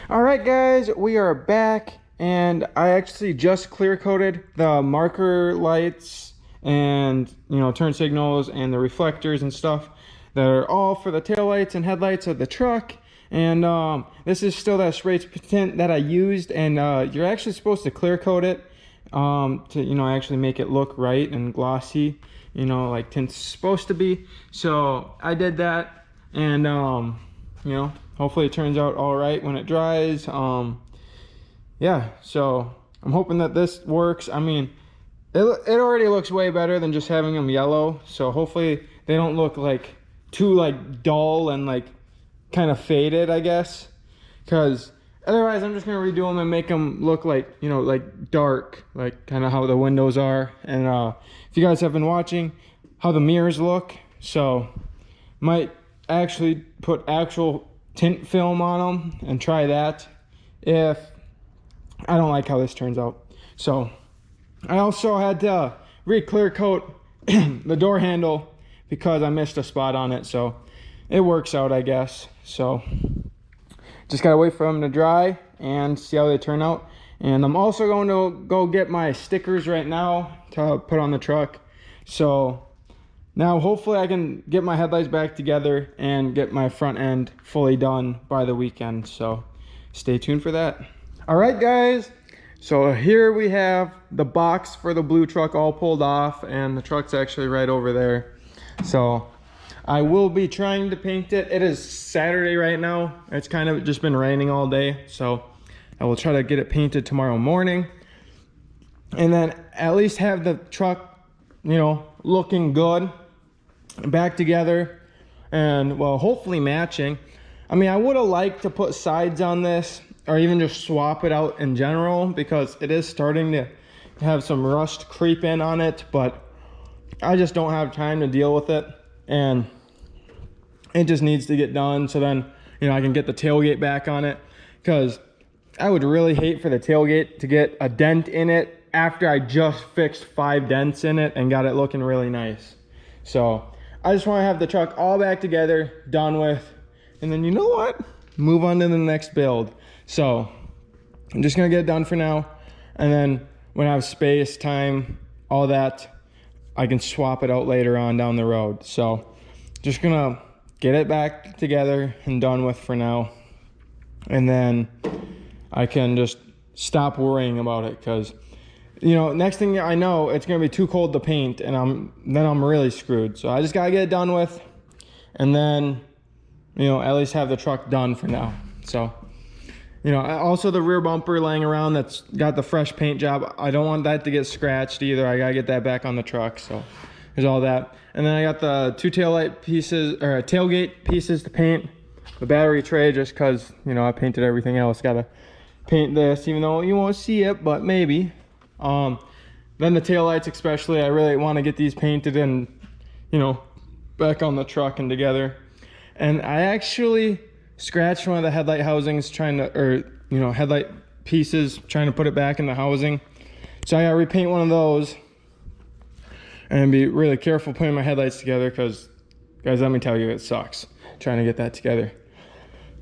All right, guys, we are back, and I actually just clear coated the marker lights and turn signals and the reflectors and stuff that are all for the tail lights and headlights of the truck. And this is still that spray tint that I used, and you're actually supposed to clear coat it to actually make it look right and glossy, like tint's supposed to be. So I did that, and hopefully it turns out all right when it dries. Yeah, so I'm hoping that this works. I mean, it already looks way better than just having them yellow, so hopefully they don't look like too like dull and like kind of faded, I guess, because otherwise I'm just gonna redo them and make them look like like dark, like kind of how the windows are. And if you guys have been watching how the mirrors look, so might actually put actual tint film on them and try that if I don't like how this turns out. So I also had to re-clear coat the door handle because I missed a spot on it, so it works out, I guess. So just gotta wait for them to dry and see how they turn out. And I'm also going to go get my stickers right now to put on the truck. So now hopefully I can get my headlights back together and get my front end fully done by the weekend. So stay tuned for that. All right, guys. So here we have the box for the blue truck all pulled off, and the truck's actually right over there. So I will be trying to paint it. It is Saturday right now. It's kind of just been raining all day. So I will try to get it painted tomorrow morning, and then at least have the truck, looking good, back together, and well, hopefully matching. I mean, I would have liked to put sides on this or even just swap it out in general, because it is starting to have some rust creep in on it, but I just don't have time to deal with it, and it just needs to get done. So then I can get the tailgate back on it, because I would really hate for the tailgate to get a dent in it after I just fixed 5 dents in it and got it looking really nice. So I just want to have the truck all back together, done with, and then move on to the next build. So I'm just gonna get it done for now, and then when I have space, time, all that, I can swap it out later on down the road. So just gonna get it back together and done with for now, and then I can just stop worrying about it, because next thing I know, it's gonna be too cold to paint, and I'm really screwed. So I just gotta get it done with, and then at least have the truck done for now. So also the rear bumper laying around that's got the fresh paint job, I don't want that to get scratched either. I gotta get that back on the truck. So there's all that, and then I got the 2 taillight pieces, or tailgate pieces to paint, the battery tray, just because I painted everything else. Gotta paint this, even though you won't see it, but maybe. Then the taillights especially, I really want to get these painted and back on the truck and together. And I actually scratched one of the headlight housings headlight pieces trying to put it back in the housing, so I gotta repaint one of those and be really careful putting my headlights together, because guys, let me tell you, it sucks trying to get that together.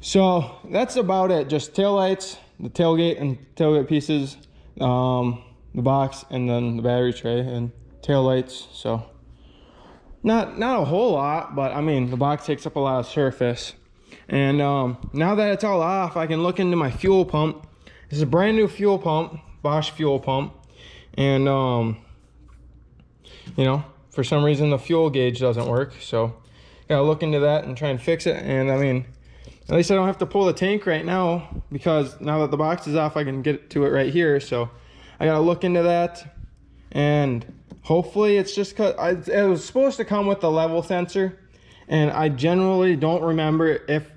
So that's about it. Just taillights, the tailgate and tailgate pieces, the box, and then the battery tray and taillights. So not a whole lot, but I mean, the box takes up a lot of surface. And now that it's all off, I can look into my fuel pump. This is a brand new fuel pump, Bosch fuel pump, and for some reason the fuel gauge doesn't work, so gotta look into that and try and fix it. And I mean, at least I don't have to pull the tank right now, because now that the box is off, I can get to it right here. So I gotta look into that, and hopefully it's just because it was supposed to come with the level sensor, and I generally don't remember if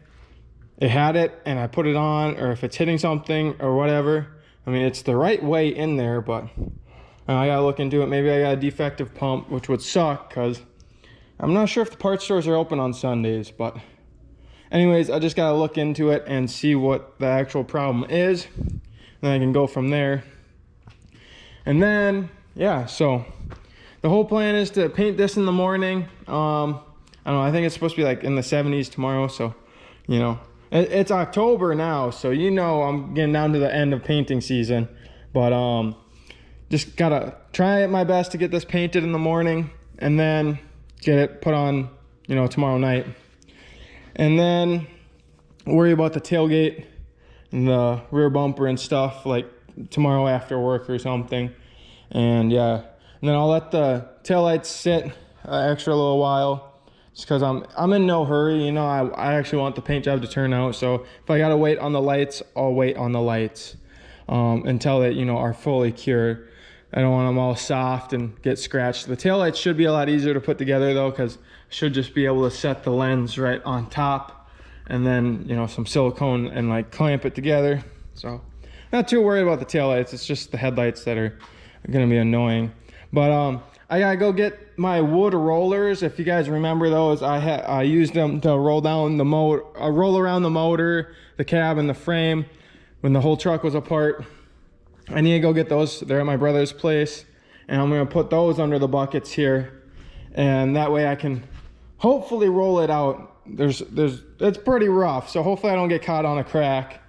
it had it and I put it on, or if it's hitting something or whatever. I mean, it's the right way in there, but I gotta look into it. Maybe I got a defective pump, which would suck, because I'm not sure if the parts stores are open on Sundays. But anyways, I just gotta look into it and see what the actual problem is, and then I can go from there. And then yeah, so the whole plan is to paint this in the morning. I don't know, I think it's supposed to be like in the 70s tomorrow, so It's October now, so you know I'm getting down to the end of painting season. But just gotta try my best to get this painted in the morning and then get it put on, you know, tomorrow night. And then worry about the tailgate and the rear bumper and stuff like tomorrow after work or something. And yeah, and then I'll let the taillights sit extra little while, just because I'm in no hurry. You know, I actually want the paint job to turn out, so if I gotta wait on the lights, I'll wait on the lights until they, you know, are fully cured. I don't want them all soft and get scratched. The taillights should be a lot easier to put together though, because I should just be able to set the lens right on top and then, you know, some silicone and like clamp it together. So not too worried about the taillights. It's just the headlights that are gonna be annoying. But I gotta go get my wood rollers. If you guys remember those, I used them to roll down the roll around the motor, the cab, and the frame when the whole truck was apart. I need to go get those. They're at my brother's place, and I'm gonna put those under the buckets here, and that way I can hopefully roll it out. It's pretty rough, so hopefully I don't get caught on a crack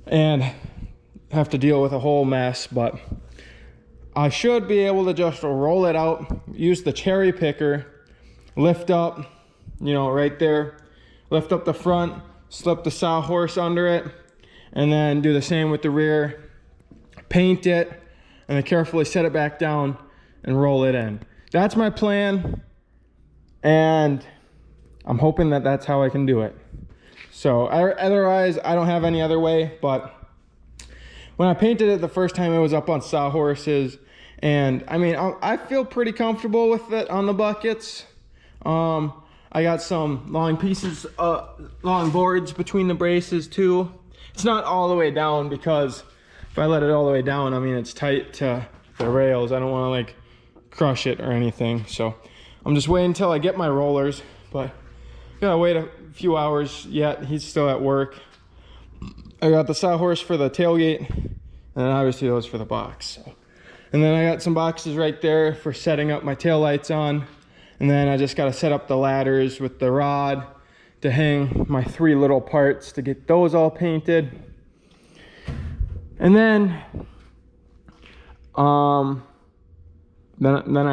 and have to deal with a whole mess. But I should be able to just roll it out, use the cherry picker, lift up, you know, right there, lift up the front, slip the sawhorse under it, and then do the same with the rear, paint it, and then carefully set it back down and roll it in. That's my plan, and I'm hoping that that's how I can do it. So otherwise, I don't have any other way. But when I painted it the first time, it was up on sawhorses, and I mean, I feel pretty comfortable with it on the buckets. I got some long pieces, long boards between the braces too. It's not all the way down, because if I let it all the way down, I mean, it's tight to the rails. I don't want to like crush it or anything. So I'm just waiting until I get my rollers, but gotta wait a few hours yet. He's still at work. I got the sawhorse for the tailgate, and then obviously those for the box. So. And then I got some boxes right there for setting up my tail lights on. And then I just gotta set up the ladders with the rod to hang my 3 little parts to get those all painted. And then I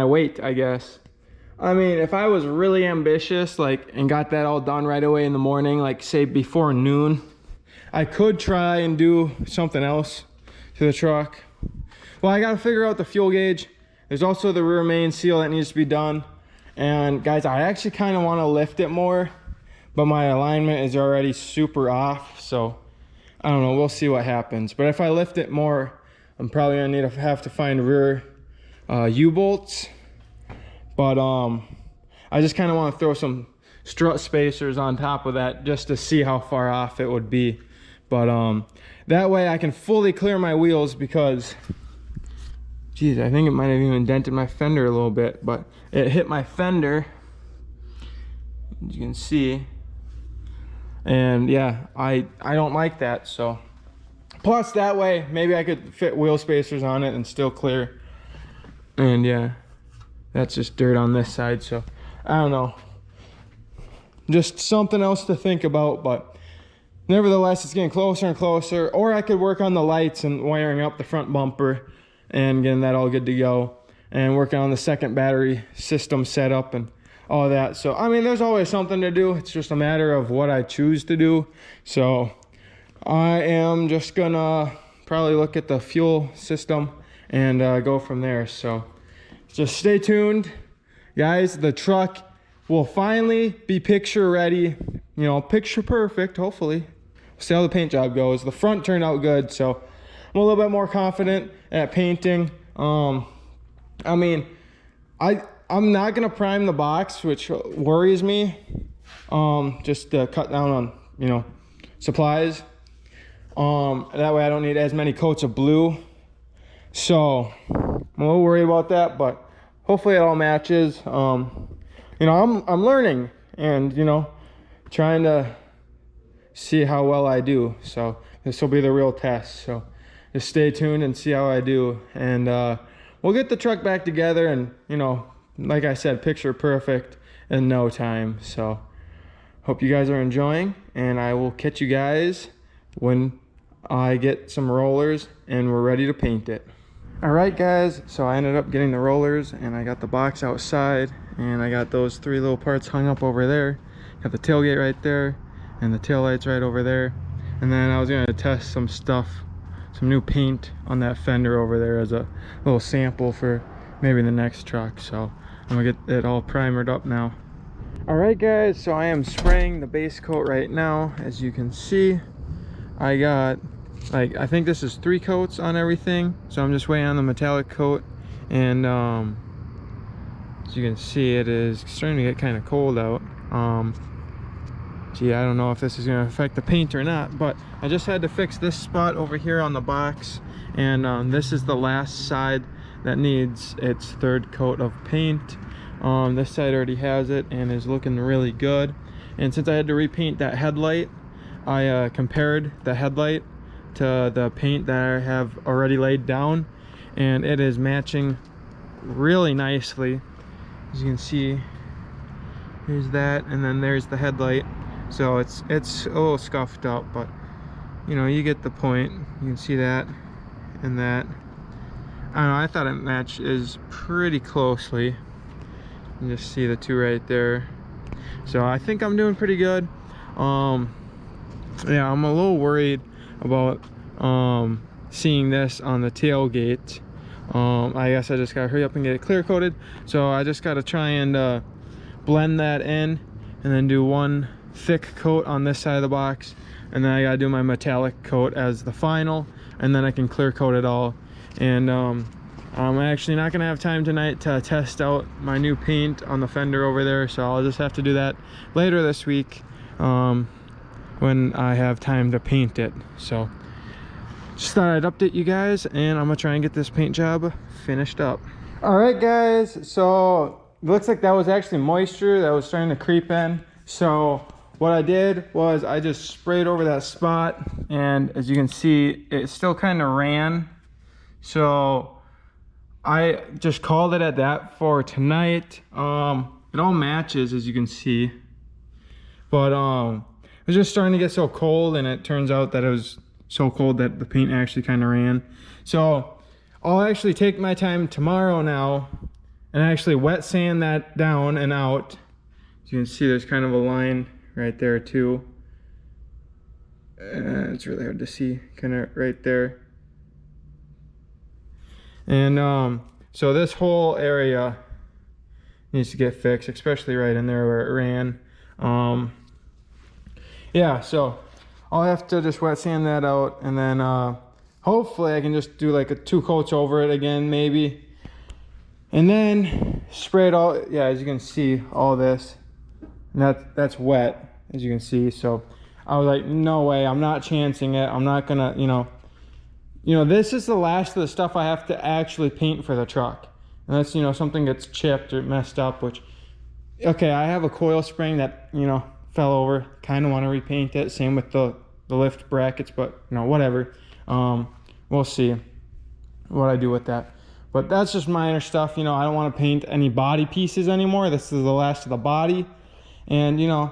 wait, I guess. I mean, if I was really ambitious, like, and got that all done right away in the morning, like say before noon, I could try and do something else to the truck. Well, I gotta figure out the fuel gauge. There's also the rear main seal that needs to be done. And guys, I actually kind of want to lift it more, but my alignment is already super off. So I don't know, we'll see what happens. But if I lift it more, I'm probably gonna have to find rear U-bolts. But I just kind of want to throw some strut spacers on top of that just to see how far off it would be. But that way I can fully clear my wheels, because geez, I think it might have even dented my fender a little bit, but it hit my fender, as you can see. And yeah, I don't like that. So plus that way maybe I could fit wheel spacers on it and still clear. And yeah, that's just dirt on this side, so I don't know, just something else to think about. But nevertheless, it's getting closer and closer. Or I could work on the lights and wiring up the front bumper and getting that all good to go, and working on the second battery system setup and all that. So I mean, there's always something to do. It's just a matter of what I choose to do. So I am just gonna probably look at the fuel system and go from there. So just stay tuned, guys. The truck will finally be picture ready, you know, picture perfect, hopefully. We'll see how the paint job goes. The front turned out good, so I'm a little bit more confident at painting. I mean, I'm not gonna prime the box, which worries me, just to cut down on, you know, supplies. That way I don't need as many coats of blue. So I'm a little worried about that, but hopefully it all matches. You know, I'm learning, and you know, trying to see how well I do. So this will be the real test. So just stay tuned and see how I do. And we'll get the truck back together, and you know, like I said, picture perfect in no time. So hope you guys are enjoying, and I will catch you guys when I get some rollers and we're ready to paint it. All right guys, so I ended up getting the rollers and I got the box outside, and I got those 3 little parts hung up over there. Got the tailgate right there and the tail lights right over there. And then I was gonna test some stuff, some new paint on that fender over there as a little sample for maybe the next truck. So I'm gonna get it all primered up now. All right guys, so I am spraying the base coat right now. As you can see, I got I think this is 3 coats on everything, so I'm just waiting on the metallic coat. And as you can see, it is starting to get kind of cold out. Gee, I don't know if this is going to affect the paint or not, but I just had to fix this spot over here on the box, and this is the last side that needs its 3rd coat of paint. This side already has it and is looking really good. And since I had to repaint that headlight, I compared the headlight to the paint that I have already laid down, and it is matching really nicely. As you can see, here's that, and then there's the headlight. So it's a little scuffed up, but you know, you get the point. You can see that and that. I don't know, I thought it matches pretty closely. You can just see the 2 right there. So I think I'm doing pretty good. Yeah, I'm a little worried about seeing this on the tailgate. I guess I just gotta hurry up and get it clear coated. So I just gotta try and blend that in, and then do 1 thick coat on this side of the box, and then I gotta do my metallic coat as the final, and then I can clear coat it all. And I'm actually not gonna have time tonight to test out my new paint on the fender over there, so I'll just have to do that later this week when I have time to paint it. So just thought I'd update you guys, and I'm gonna try and get this paint job finished up. All right guys, so it looks like that was actually moisture that was starting to creep in. So what I did was I just sprayed over that spot, and as you can see, it still kind of ran. So I just called it at that for tonight. It all matches, as you can see, but it was just starting to get so cold, and it turns out that it was so cold that the paint actually kind of ran. So I'll actually take my time tomorrow now and actually wet sand that down and out. As you can see, there's kind of a line right there too. It's really hard to see, kind of right there. And so this whole area needs to get fixed, especially right in there where it ran. Yeah, so I'll have to just wet sand that out, and then hopefully I can just do like 2 coats over it again maybe, and then spray it all. Yeah, as you can see, all this, and that's wet, as you can see. So I was like, no way, I'm not chancing it. I'm not gonna, you know, this is the last of the stuff I have to actually paint for the truck, unless, you know, something gets chipped or messed up, which, okay, I have a coil spring that, you know, fell over. Kind of want to repaint it. Same with the lift brackets, but you know, whatever. We'll see what I do with that. But that's just minor stuff. You know, I don't want to paint any body pieces anymore. This is the last of the body. And you know,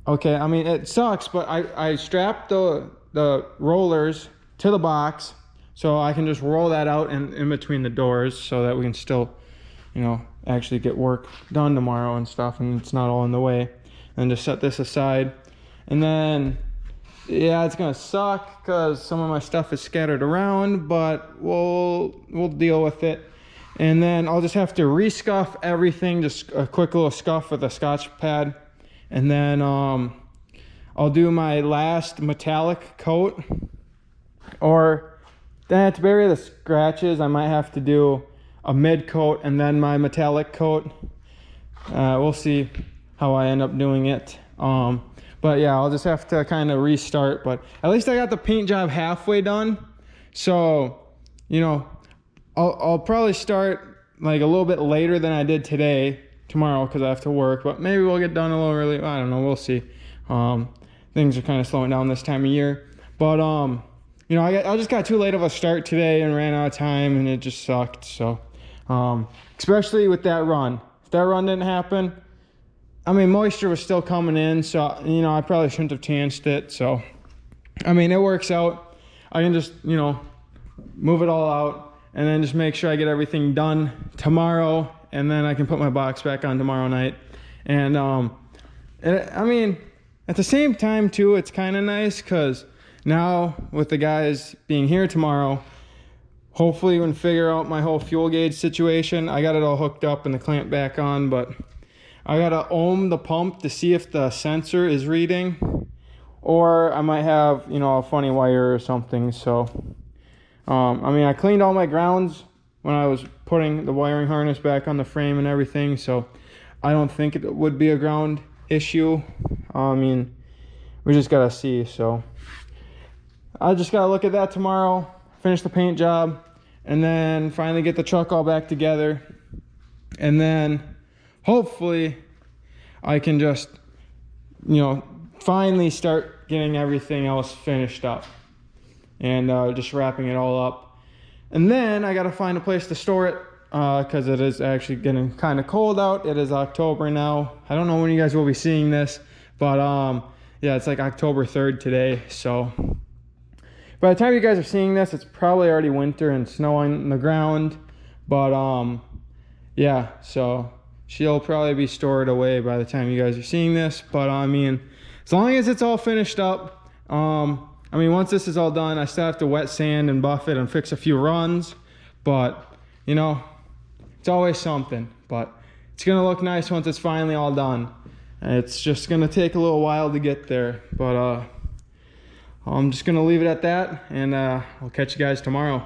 okay, I mean, it sucks, but I strapped the rollers to the box, so I can just roll that out in between the doors, so that we can still, you know, actually get work done tomorrow and stuff, and it's not all in the way. And just set this aside, and then yeah, it's gonna suck because some of my stuff is scattered around, but we'll deal with it. And then I'll just have to rescuff everything, just a quick little scuff with a Scotch pad, and then I'll do my last metallic coat, or then to bury the scratches I might have to do a mid coat and then my metallic coat. We'll see how I end up doing it. But yeah, I'll just have to kind of restart, but at least I got the paint job halfway done. So, you know, I'll probably start like a little bit later than I did tomorrow, because I have to work, but maybe we'll get done a little early. I don't know, we'll see. Things are kind of slowing down this time of year, but you know, I just got too late of a start today and ran out of time, and it just sucked. So especially with that run, if that run didn't happen, I mean, moisture was still coming in, so, you know, I probably shouldn't have chanced it. So, I mean, it works out. I can just, you know, move it all out and then just make sure I get everything done tomorrow, and then I can put my box back on tomorrow night. And, I mean, at the same time, too, it's kind of nice because now with the guys being here tomorrow, hopefully we can figure out my whole fuel gauge situation. I got it all hooked up and the clamp back on, but I gotta ohm the pump to see if the sensor is reading, or I might have, you know, a funny wire or something. So, I mean, I cleaned all my grounds when I was putting the wiring harness back on the frame and everything, so I don't think it would be a ground issue. I mean, we just gotta see. So I just gotta look at that tomorrow, finish the paint job, and then finally get the truck all back together. And then hopefully I can just, you know, finally start getting everything else finished up and just wrapping it all up. And then I gotta find a place to store it because it is actually getting kind of cold out. It is October now. I don't know when you guys will be seeing this, but yeah, it's like October 3rd today. So by the time you guys are seeing this, it's probably already winter and snow on the ground. But yeah, so she'll probably be stored away by the time you guys are seeing this. But I mean, as long as it's all finished up, I mean, once this is all done, I still have to wet sand and buff it and fix a few runs. But, you know, it's always something. But it's going to look nice once it's finally all done. It's just going to take a little while to get there. But I'm just going to leave it at that, and I'll catch you guys tomorrow.